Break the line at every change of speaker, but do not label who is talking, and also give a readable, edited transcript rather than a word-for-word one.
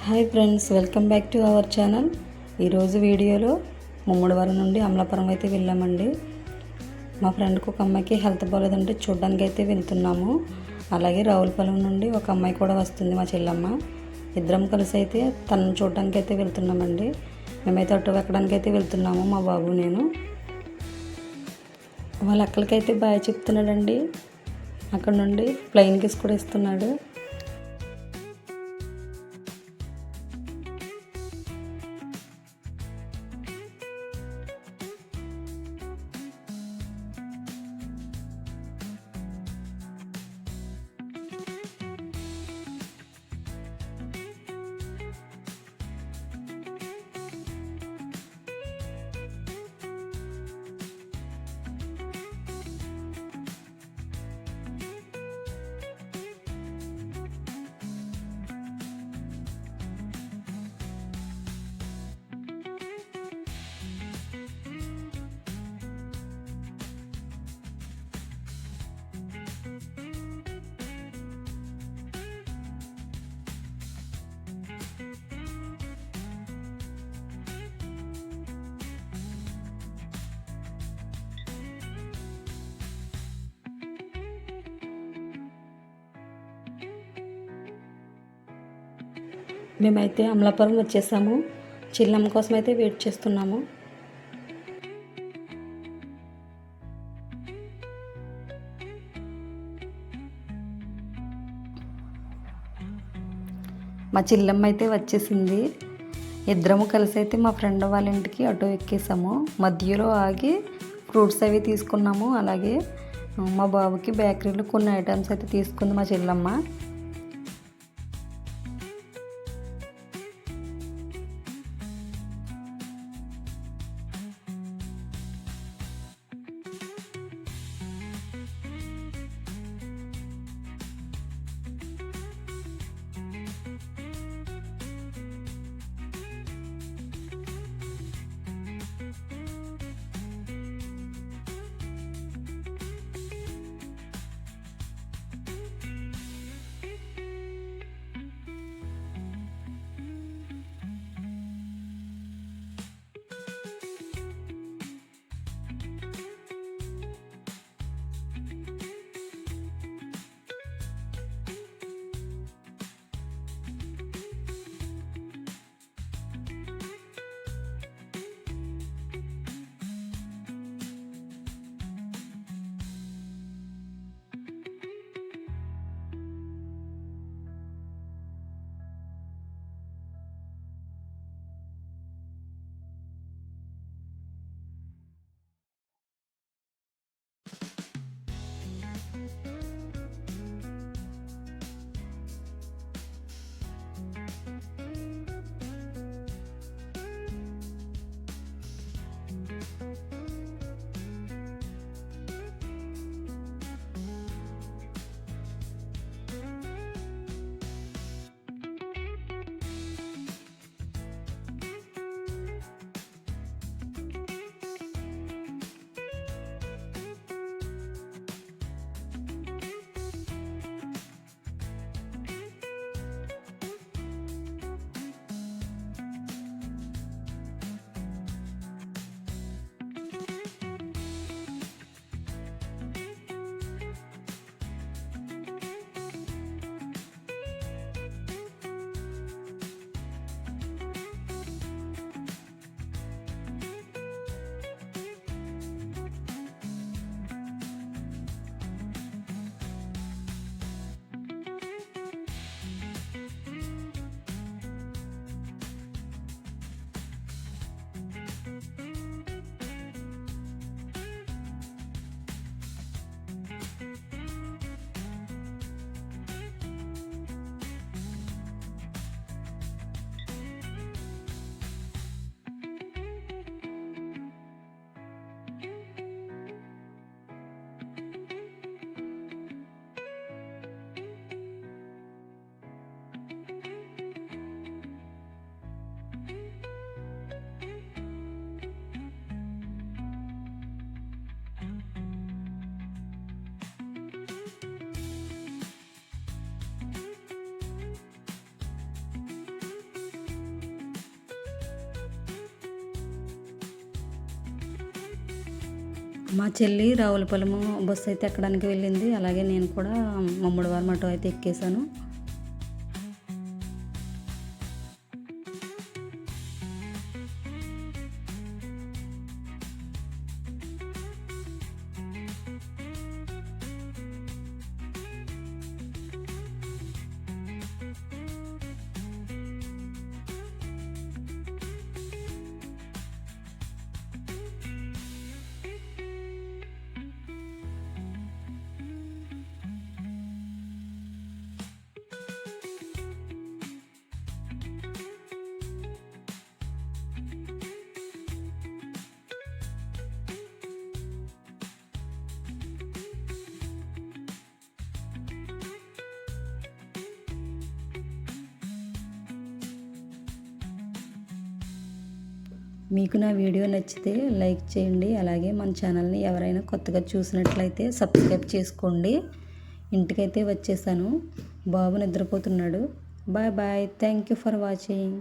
Hi friends, welcome back to our channel. ఈరోజు వీడియోలో ముమ్మడివరం నుండి అమలాపురం అయితే వెళ్ళామండి. మా ఫ్రెండ్కి ఒక అమ్మాయికి హెల్త్ బాగాలేదంటే చూడడానికి అయితే వెళ్తున్నాము. అలాగే రావులపాలెం నుండి ఒక అమ్మాయి కూడా వస్తుంది, మా చెల్లమ్మ. ఇద్దరం కలిసి అయితే తనను చూడడానికి అయితే వెళ్తున్నామండి. మేమైతే ఆటో ఎక్కడానికి అయితే వెళ్తున్నాము, మా బాబు నేను. వాళ్ళ అక్కలకైతే బాయ్ చెప్తున్నాడండి. అక్కడ నుండి ఫ్లైయింగ్ కిస్ కూడా ఇస్తున్నాడు. మేమైతే అమలాపురం వచ్చేసాము. చెల్లమ్మ కోసం అయితే వెయిట్ చేస్తున్నాము. మా చెల్లమ్మ అయితే వచ్చేసింది. ఇద్దరము కలిసి అయితే మా ఫ్రెండ్ వాళ్ళ ఇంటికి ఆటో ఎక్కేసాము. మధ్యలో ఆగి ఫ్రూట్స్ అవి తీసుకున్నాము. అలాగే మా బాబుకి బేకరీలో కొన్ని ఐటమ్స్ అయితే తీసుకుంది మా చెల్లమ్మ. మా చెల్లి రావులపాలెం బస్సు అయితే ఎక్కడానికి వెళ్ళింది. అలాగే నేను కూడా ముమ్మడివారం ఆటో అయితే ఎక్కేసాను. మీకు నా వీడియో నచ్చితే లైక్ చేయండి. అలాగే మన ఛానల్ని ఎవరైనా కొత్తగా చూసినట్లయితే సబ్స్క్రైబ్ చేసుకోండి. ఇంటికైతే వచ్చేసాను. బాబు నిద్రపోతున్నాడు. Bye bye. Thank you for watching.